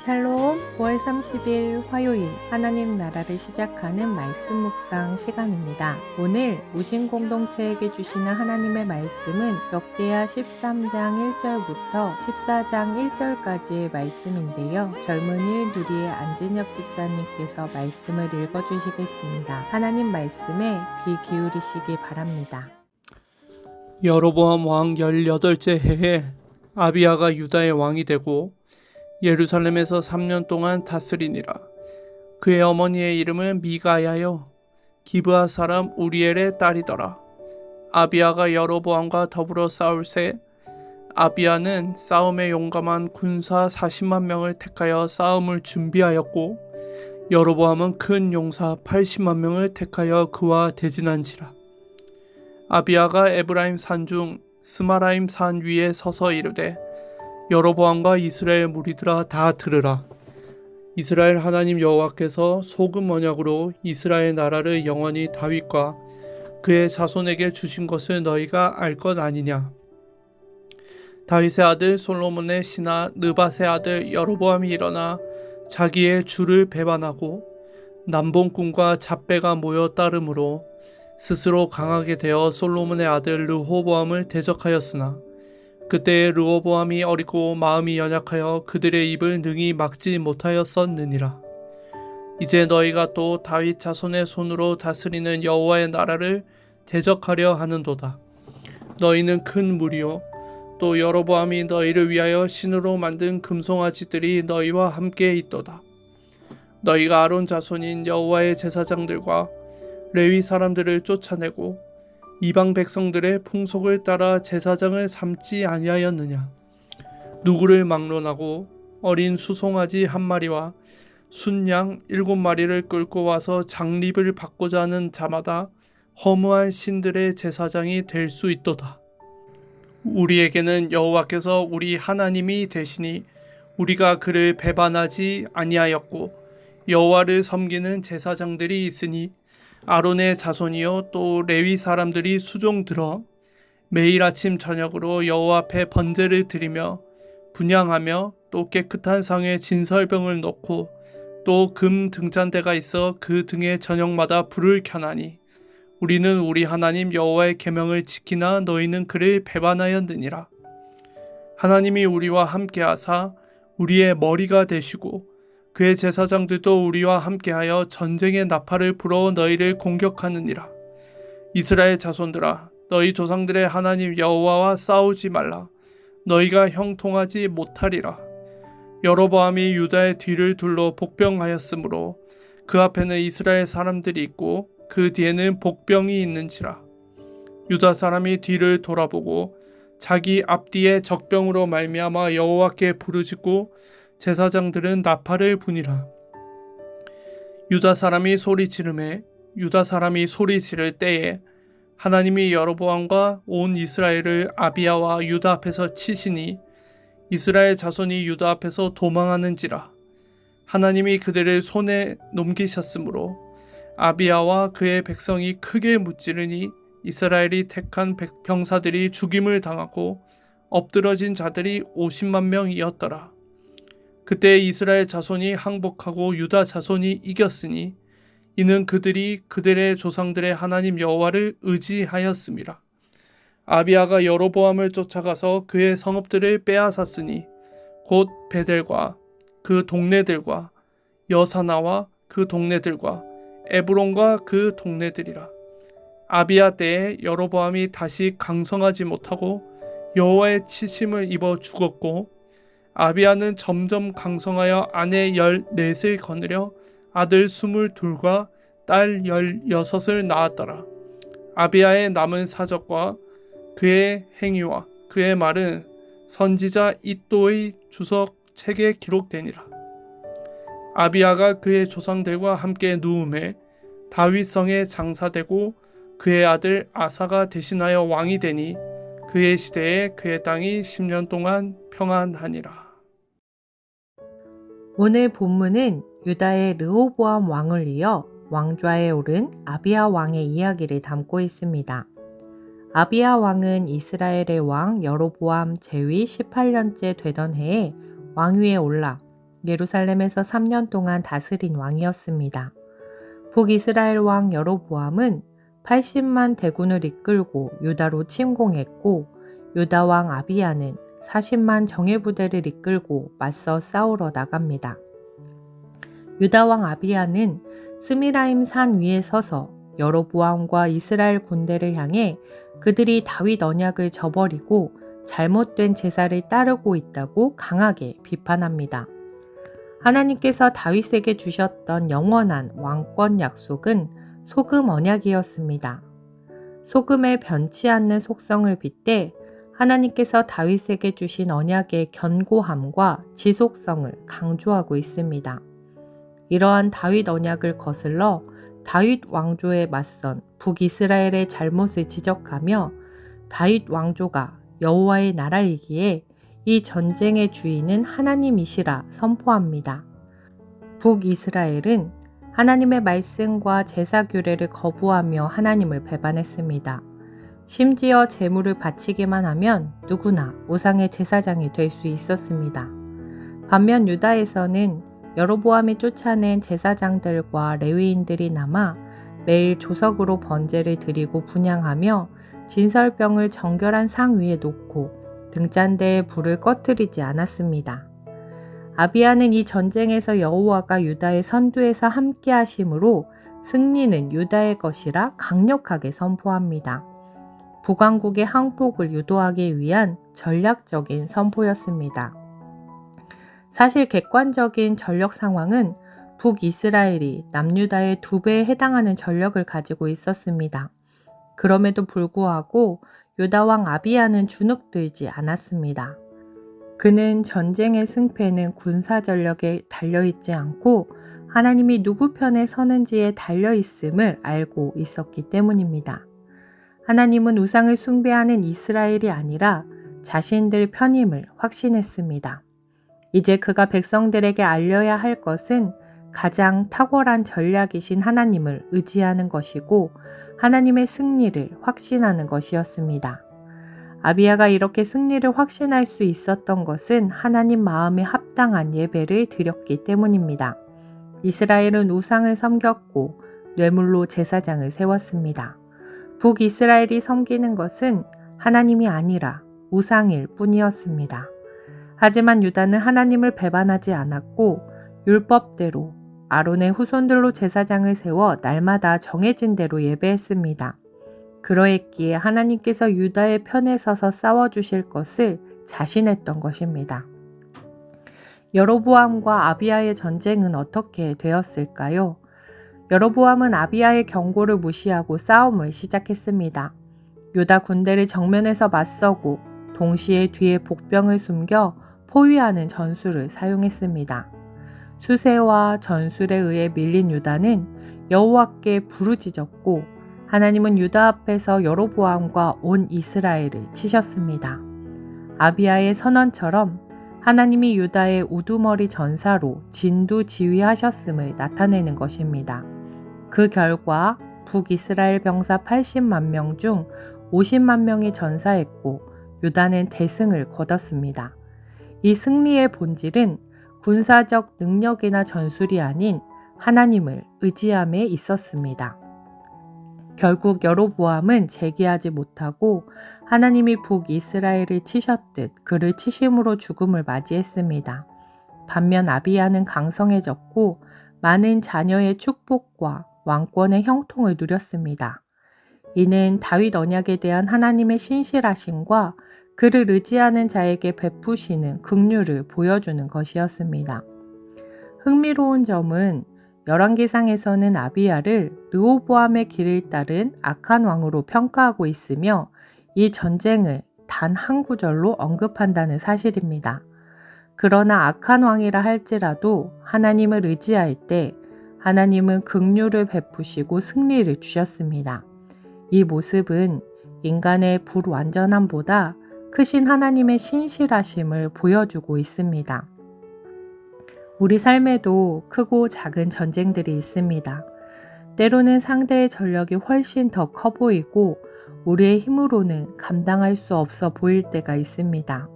샬롬 9월 30일 화요일 하나님 나라를 시작하는 말씀 묵상 시간입니다. 오늘 우신 공동체에게 주시는 하나님의 말씀은 역대하 13장 1절부터 14장 1절까지의 말씀인데요. 젊은이 누리의 안진엽 집사님께서 말씀을 읽어주시겠습니다. 하나님 말씀에 귀 기울이시기 바랍니다. 여로보암 왕 18째 해에 아비야가 유다의 왕이 되고 예루살렘에서 3년 동안 다스리니라. 그의 어머니의 이름은 미가야요 기브아 사람 우리엘의 딸이더라. 아비야가 여로보암과 더불어 싸울새 아비야는 싸움에 용감한 군사 40만 명을 택하여 싸움을 준비하였고 여로보암은 큰 용사 80만 명을 택하여 그와 대진한지라. 아비야가 에브라임 산중 스마라임 산 위에 서서 이르되 여로보암과 이스라엘 무리들아 다 들으라. 이스라엘 하나님 여호와께서 소금 언약으로 이스라엘 나라를 영원히 다윗과 그의 자손에게 주신 것을 너희가 알 것 아니냐. 다윗의 아들 솔로몬의 신하 느밧의 아들 여로보암이 일어나 자기의 주를 배반하고 남봉꾼과 잡배가 모여 따름으로 스스로 강하게 되어 솔로몬의 아들 르호보암을 대적하였으나 그때에 르호보암이 어리고 마음이 연약하여 그들의 입을 능히 막지 못하였었느니라. 이제 너희가 또 다윗 자손의 손으로 다스리는 여호와의 나라를 대적하려 하는도다. 너희는 큰 무리요 또 여로보암이 너희를 위하여 신으로 만든 금송아지들이 너희와 함께 있도다. 너희가 아론 자손인 여호와의 제사장들과 레위 사람들을 쫓아내고 이방 백성들의 풍속을 따라 제사장을 삼지 아니하였느냐. 누구를 막론하고 어린 수송아지 한 마리와 순양 7마리를 끌고 와서 장립을 받고자 하는 자마다 허무한 신들의 제사장이 될 수 있도다. 우리에게는 여호와께서 우리 하나님이 되시니 우리가 그를 배반하지 아니하였고 여호와를 섬기는 제사장들이 있으니 아론의 자손이요 또 레위 사람들이 수종 들어 매일 아침 저녁으로 여호와 앞에 번제를 드리며 분향하며 또 깨끗한 상에 진설병을 넣고 또 금 등잔대가 있어 그 등에 저녁마다 불을 켜나니 우리는 우리 하나님 여호와의 계명을 지키나 너희는 그를 배반하였느니라. 하나님이 우리와 함께하사 우리의 머리가 되시고 그의 제사장들도 우리와 함께하여 전쟁의 나팔을 불어 너희를 공격하느니라. 이스라엘 자손들아 너희 조상들의 하나님 여호와와 싸우지 말라. 너희가 형통하지 못하리라. 여로보암이 유다의 뒤를 둘러 복병하였으므로 그 앞에는 이스라엘 사람들이 있고 그 뒤에는 복병이 있는지라. 유다 사람이 뒤를 돌아보고 자기 앞뒤에 적병으로 말미암아 여호와께 부르짖고 제사장들은 나팔을 부니라. 유다 사람이 소리 지르매 유다 사람이 소리 지를 때에 하나님이 여로보암과 온 이스라엘을 아비야와 유다 앞에서 치시니 이스라엘 자손이 유다 앞에서 도망하는지라. 하나님이 그들을 손에 넘기셨으므로 아비야와 그의 백성이 크게 무찌르니 이스라엘이 택한 병사들이 죽임을 당하고 엎드러진 자들이 50만 명이었더라. 그때 이스라엘 자손이 항복하고 유다 자손이 이겼으니 이는 그들이 그들의 조상들의 하나님 여호와를 의지하였음이라. 아비야가 여로보암을 쫓아가서 그의 성읍들을 빼앗았으니 곧 베델과 그 동네들과 여사나와 그 동네들과 에브론과 그 동네들이라. 아비야 때에 여로보암이 다시 강성하지 못하고 여호와의 치심을 입어 죽었고 아비야는 점점 강성하여 아내 14을 거느려 아들 22과 딸 16을 낳았더라. 아비야의 남은 사적과 그의 행위와 그의 말은 선지자 이또의 주석 책에 기록되니라. 아비야가 그의 조상들과 함께 누움에 다윗성에 장사되고 그의 아들 아사가 대신하여 왕이 되니 그의 시대에 그의 땅이 10년 동안 평안하니라. 오늘 본문은 유다의 르호보암 왕을 이어 왕좌에 오른 아비야 왕의 이야기를 담고 있습니다. 아비야 왕은 이스라엘의 왕 여로보암 제위 18년째 되던 해에 왕위에 올라 예루살렘에서 3년 동안 다스린 왕이었습니다. 북이스라엘 왕 여로보암은 80만 대군을 이끌고 유다로 침공했고 유다 왕 아비야는 40만 정예부대를 이끌고 맞서 싸우러 나갑니다. 유다 왕 아비야는 스미라임 산 위에 서서 여로보암과 이스라엘 군대를 향해 그들이 다윗 언약을 저버리고 잘못된 제사를 따르고 있다고 강하게 비판합니다. 하나님께서 다윗에게 주셨던 영원한 왕권 약속은 소금 언약이었습니다. 소금의 변치 않는 속성을 빗대 하나님께서 다윗에게 주신 언약의 견고함과 지속성을 강조하고 있습니다. 이러한 다윗 언약을 거슬러 다윗 왕조에 맞선 북이스라엘의 잘못을 지적하며 다윗 왕조가 여호와의 나라이기에 이 전쟁의 주인은 하나님이시라 선포합니다. 북이스라엘은 하나님의 말씀과 제사 규례를 거부하며 하나님을 배반했습니다. 심지어 제물을 바치기만 하면 누구나 우상의 제사장이 될 수 있었습니다. 반면 유다에서는 여로보암이 쫓아낸 제사장들과 레위인들이 남아 매일 조석으로 번제를 드리고 분향하며 진설병을 정결한 상 위에 놓고 등잔대에 불을 꺼뜨리지 않았습니다. 아비야는 이 전쟁에서 여호와가 유다의 선두에서 함께 하심으로 승리는 유다의 것이라 강력하게 선포합니다. 북왕국의 항복을 유도하기 위한 전략적인 선포였습니다. 사실 객관적인 전력 상황은 북이스라엘이 남유다의 2배에 해당하는 전력을 가지고 있었습니다. 그럼에도 불구하고 유다 왕 아비야는 주눅들지 않았습니다. 그는 전쟁의 승패는 군사 전력에 달려있지 않고 하나님이 누구 편에 서는지에 달려있음을 알고 있었기 때문입니다. 하나님은 우상을 숭배하는 이스라엘이 아니라 자신들 편임을 확신했습니다. 이제 그가 백성들에게 알려야 할 것은 가장 탁월한 전략이신 하나님을 의지하는 것이고 하나님의 승리를 확신하는 것이었습니다. 아비야가 이렇게 승리를 확신할 수 있었던 것은 하나님 마음에 합당한 예배를 드렸기 때문입니다. 이스라엘은 우상을 섬겼고 뇌물로 제사장을 세웠습니다. 북이스라엘이 섬기는 것은 하나님이 아니라 우상일 뿐이었습니다. 하지만 유다는 하나님을 배반하지 않았고 율법대로 아론의 후손들로 제사장을 세워 날마다 정해진 대로 예배했습니다. 그러했기에 하나님께서 유다의 편에 서서 싸워주실 것을 자신했던 것입니다. 여로보암과 아비야의 전쟁은 어떻게 되었을까요? 여로보암은 아비야의 경고를 무시하고 싸움을 시작했습니다. 유다 군대를 정면에서 맞서고 동시에 뒤에 복병을 숨겨 포위하는 전술을 사용했습니다. 수세와 전술에 의해 밀린 유다는 여호와께 부르짖었고 하나님은 유다 앞에서 여로보암과 온 이스라엘을 치셨습니다. 아비야의 선언처럼 하나님이 유다의 우두머리 전사로 진두지휘하셨음을 나타내는 것입니다. 그 결과 북이스라엘 병사 80만 명 중 50만 명이 전사했고 유다는 대승을 거뒀습니다. 이 승리의 본질은 군사적 능력이나 전술이 아닌 하나님을 의지함에 있었습니다. 결국 여로보암은 재기하지 못하고 하나님이 북이스라엘을 치셨듯 그를 치심으로 죽음을 맞이했습니다. 반면 아비야는 강성해졌고 많은 자녀의 축복과 왕권의 형통을 누렸습니다. 이는 다윗 언약에 대한 하나님의 신실하심과 그를 의지하는 자에게 베푸시는 긍휼을 보여주는 것이었습니다. 흥미로운 점은 열왕기상에서는 아비야를 르호보암의 길을 따른 악한 왕으로 평가하고 있으며 이 전쟁을 단 한 구절로 언급한다는 사실입니다. 그러나 악한 왕이라 할지라도 하나님을 의지할 때 하나님은 긍휼을 베푸시고 승리를 주셨습니다. 이 모습은 인간의 불완전함보다 크신 하나님의 신실하심을 보여주고 있습니다. 우리 삶에도 크고 작은 전쟁들이 있습니다. 때로는 상대의 전력이 훨씬 더 커 보이고 우리의 힘으로는 감당할 수 없어 보일 때가 있습니다.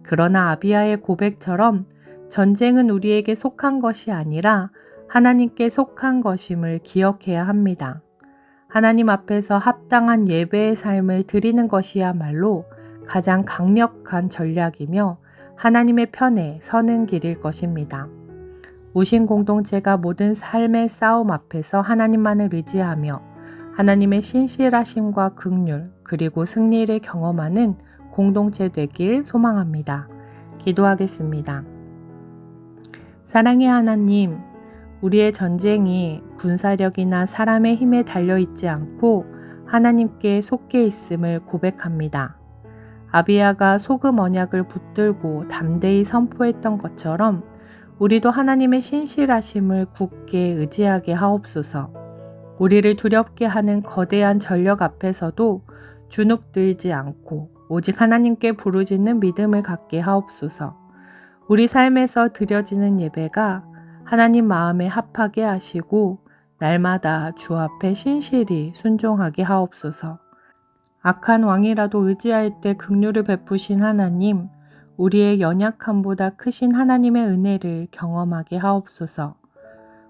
그러나 아비야의 고백처럼 전쟁은 우리에게 속한 것이 아니라 하나님께 속한 것임을 기억해야 합니다. 하나님 앞에서 합당한 예배의 삶을 드리는 것이야말로 가장 강력한 전략이며 하나님의 편에 서는 길일 것입니다. 우신 공동체가 모든 삶의 싸움 앞에서 하나님만을 의지하며 하나님의 신실하심과 긍휼 그리고 승리를 경험하는 공동체 되길 소망합니다. 기도하겠습니다. 사랑의 하나님, 우리의 전쟁이 군사력이나 사람의 힘에 달려있지 않고 하나님께 속해 있음을 고백합니다. 아비야가 소금 언약을 붙들고 담대히 선포했던 것처럼 우리도 하나님의 신실하심을 굳게 의지하게 하옵소서. 우리를 두렵게 하는 거대한 전력 앞에서도 주눅들지 않고 오직 하나님께 부르짖는 믿음을 갖게 하옵소서. 우리 삶에서 드려지는 예배가 하나님 마음에 합하게 하시고 날마다 주 앞에 신실히 순종하게 하옵소서. 악한 왕이라도 의지할 때 긍휼을 베푸신 하나님, 우리의 연약함보다 크신 하나님의 은혜를 경험하게 하옵소서.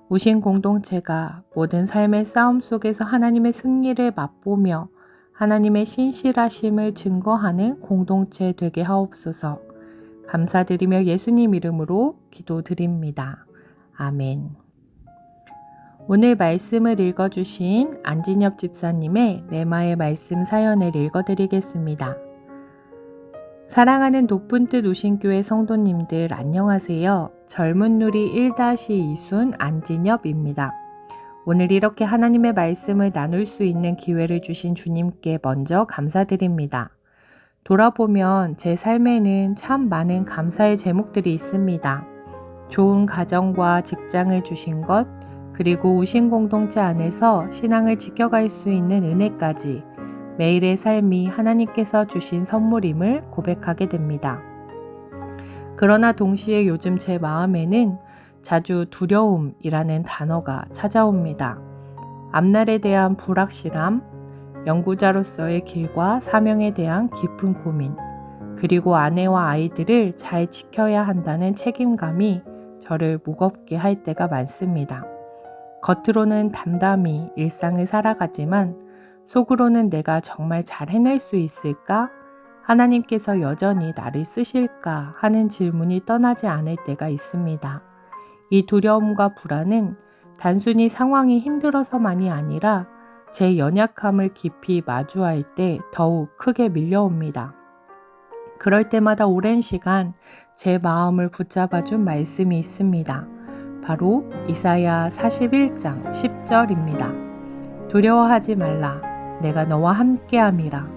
우신 공동체가 모든 삶의 싸움 속에서 하나님의 승리를 맛보며 하나님의 신실하심을 증거하는 공동체 되게 하옵소서. 감사드리며 예수님 이름으로 기도드립니다. 아멘. 오늘 말씀을 읽어주신 안진엽 집사님의 레마의 말씀 사연을 읽어드리겠습니다. 사랑하는 높은 뜻 우신교회 성도님들 안녕하세요. 젊은 누리 1-2순 안진엽입니다. 오늘 이렇게 하나님의 말씀을 나눌 수 있는 기회를 주신 주님께 먼저 감사드립니다. 돌아보면 제 삶에는 참 많은 감사의 제목들이 있습니다. 좋은 가정과 직장을 주신 것, 그리고 우신 공동체 안에서 신앙을 지켜갈 수 있는 은혜까지 매일의 삶이 하나님께서 주신 선물임을 고백하게 됩니다. 그러나 동시에 요즘 제 마음에는 자주 두려움이라는 단어가 찾아옵니다. 앞날에 대한 불확실함, 연구자로서의 길과 사명에 대한 깊은 고민, 그리고 아내와 아이들을 잘 지켜야 한다는 책임감이 저를 무겁게 할 때가 많습니다. 겉으로는 담담히 일상을 살아가지만 속으로는 내가 정말 잘 해낼 수 있을까? 하나님께서 여전히 나를 쓰실까? 하는 질문이 떠나지 않을 때가 있습니다. 이 두려움과 불안은 단순히 상황이 힘들어서만이 아니라 제 연약함을 깊이 마주할 때 더욱 크게 밀려옵니다. 그럴 때마다 오랜 시간 제 마음을 붙잡아준 말씀이 있습니다. 바로 이사야 41장 10절입니다. 두려워하지 말라. 내가 너와 함께함이라.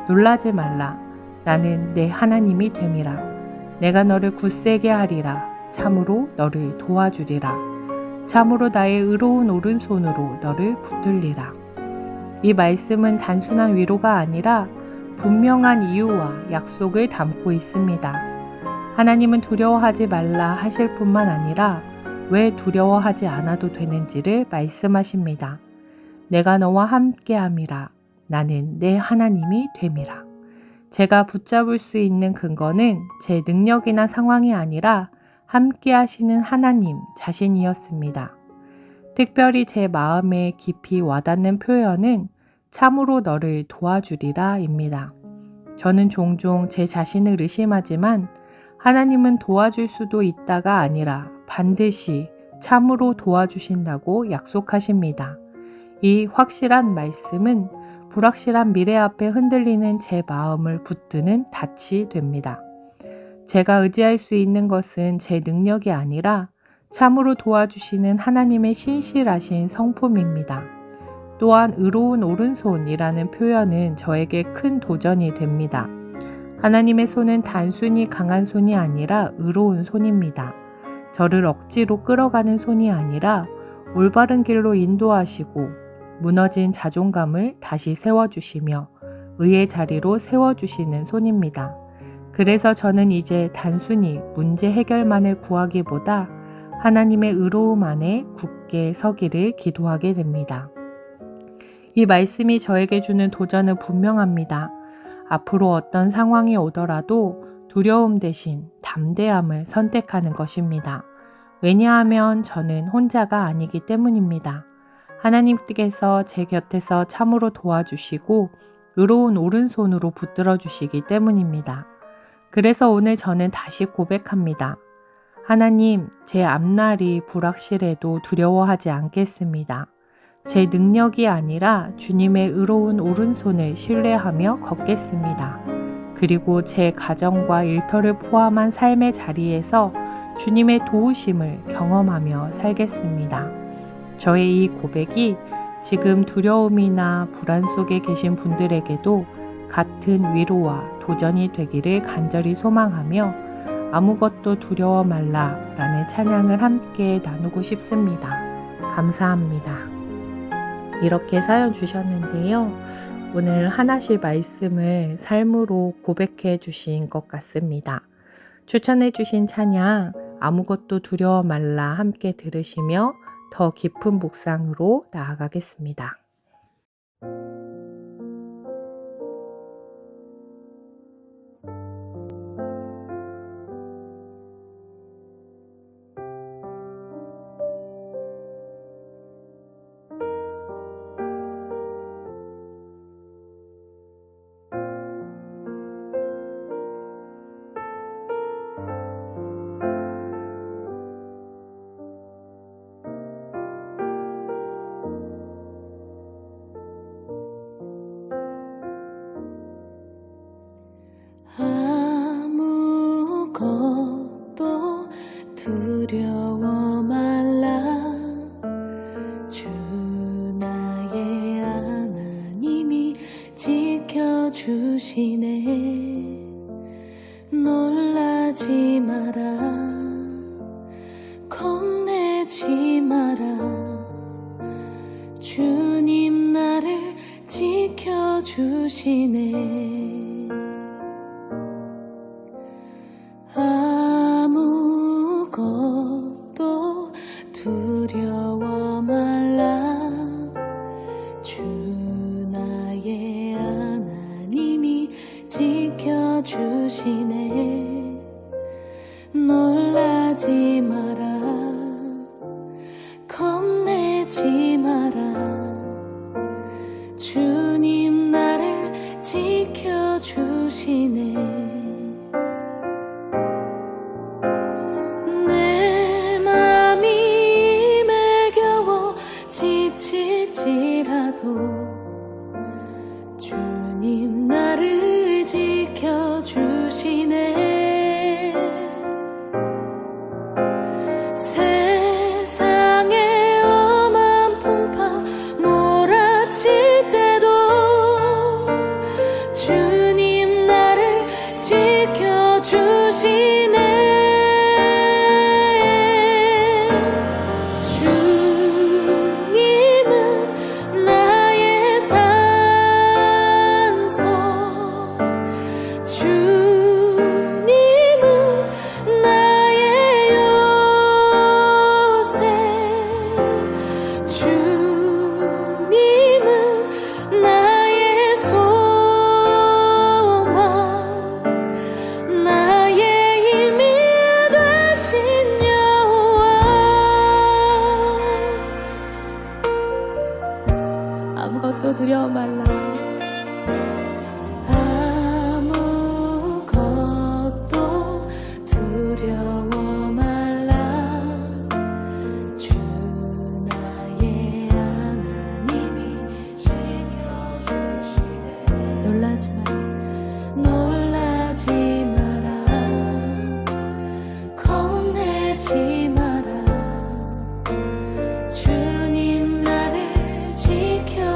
놀라지 말라. 나는 내 하나님이 됨이라. 내가 너를 굳세게 하리라. 참으로 너를 도와주리라. 참으로 나의 의로운 오른손으로 너를 붙들리라. 이 말씀은 단순한 위로가 아니라 분명한 이유와 약속을 담고 있습니다. 하나님은 두려워하지 말라 하실 뿐만 아니라 왜 두려워하지 않아도 되는지를 말씀하십니다. 내가 너와 함께함이라. 나는 내 하나님이 됨이라. 제가 붙잡을 수 있는 근거는 제 능력이나 상황이 아니라 함께 하시는 하나님 자신이었습니다. 특별히 제 마음에 깊이 와닿는 표현은 참으로 너를 도와주리라 입니다. 저는 종종 제 자신을 의심하지만 하나님은 도와줄 수도 있다가 아니라 반드시 참으로 도와주신다고 약속하십니다. 이 확실한 말씀은 불확실한 미래 앞에 흔들리는 제 마음을 붙드는 닻이 됩니다. 제가 의지할 수 있는 것은 제 능력이 아니라 참으로 도와주시는 하나님의 신실하신 성품입니다. 또한 의로운 오른손이라는 표현은 저에게 큰 도전이 됩니다. 하나님의 손은 단순히 강한 손이 아니라 의로운 손입니다. 저를 억지로 끌어가는 손이 아니라 올바른 길로 인도하시고 무너진 자존감을 다시 세워주시며 의의 자리로 세워주시는 손입니다. 그래서 저는 이제 단순히 문제 해결만을 구하기보다 하나님의 의로움 안에 굳게 서기를 기도하게 됩니다. 이 말씀이 저에게 주는 도전은 분명합니다. 앞으로 어떤 상황이 오더라도 두려움 대신 담대함을 선택하는 것입니다. 왜냐하면 저는 혼자가 아니기 때문입니다. 하나님께서 제 곁에서 참으로 도와주시고 의로운 오른손으로 붙들어 주시기 때문입니다. 그래서 오늘 저는 다시 고백합니다. 하나님, 제 앞날이 불확실해도 두려워하지 않겠습니다. 제 능력이 아니라 주님의 의로운 오른손을 신뢰하며 걷겠습니다. 그리고 제 가정과 일터를 포함한 삶의 자리에서 주님의 도우심을 경험하며 살겠습니다. 저의 이 고백이 지금 두려움이나 불안 속에 계신 분들에게도 같은 위로와 도전이 되기를 간절히 소망하며 아무것도 두려워 말라 라는 찬양을 함께 나누고 싶습니다. 감사합니다. 이렇게 사연 주셨는데요. 오늘 하나씩 말씀을 삶으로 고백해 주신 것 같습니다. 추천해 주신 찬양 아무것도 두려워 말라 함께 들으시며 더 깊은 묵상으로 나아가겠습니다. 아무것도 두려워 말라. 주 나의 하나님이 지켜주시네. 놀라지 마라. 겁내지 마라. 주님 나를 지켜주시네. 아무것도 두려워 말라. 주 나의 하나님이 지켜주시네. 놀라지 마라. 겁내지 마라. 주님 나를 지켜주시네. 지칠지라도 주님 나를 지켜주시네. 세상의 엄한 풍파 몰아칠 때도 주님 나를 지켜주시네. 아무것도 두려워 말라. 아무것도 두려워 말라. 주 나의 하나님이 지켜주시네. 놀라지 마라. 놀라지 마라. 겁내지 마라. 주님 나를 지켜주시네.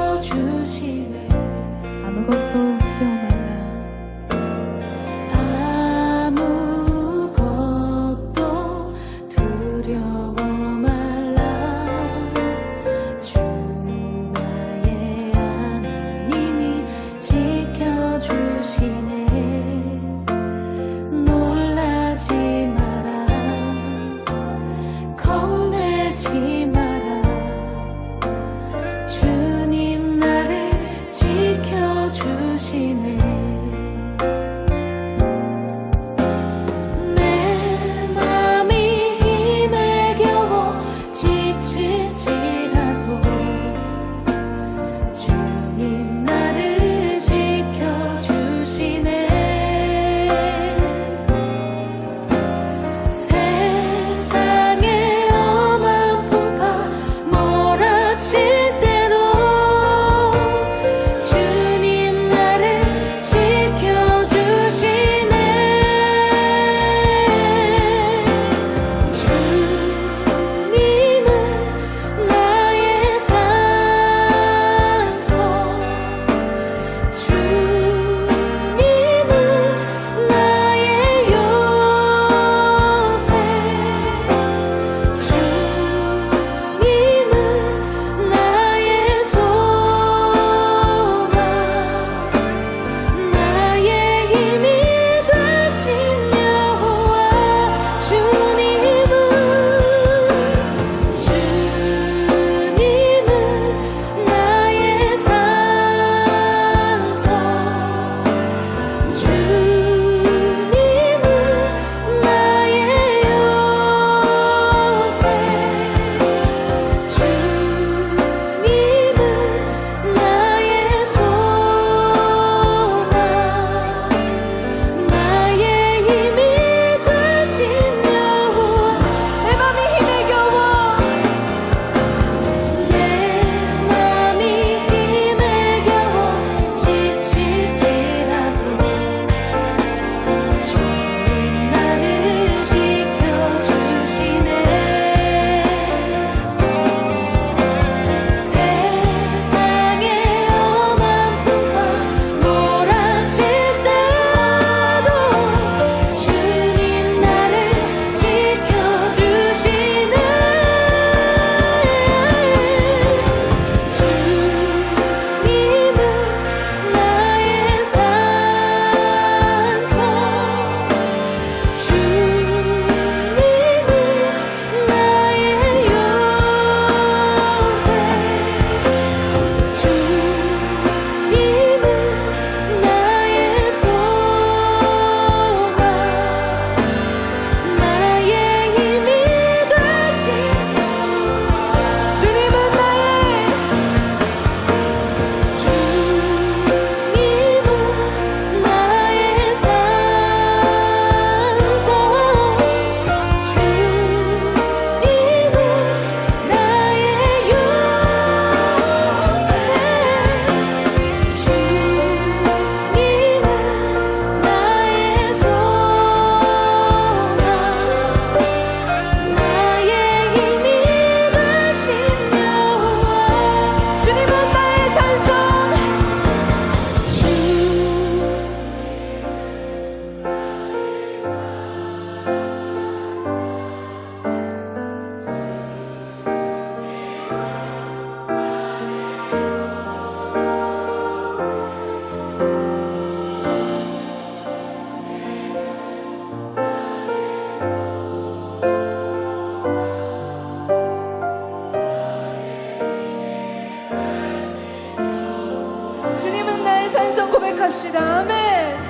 나의 찬송 고백합시다. 아멘.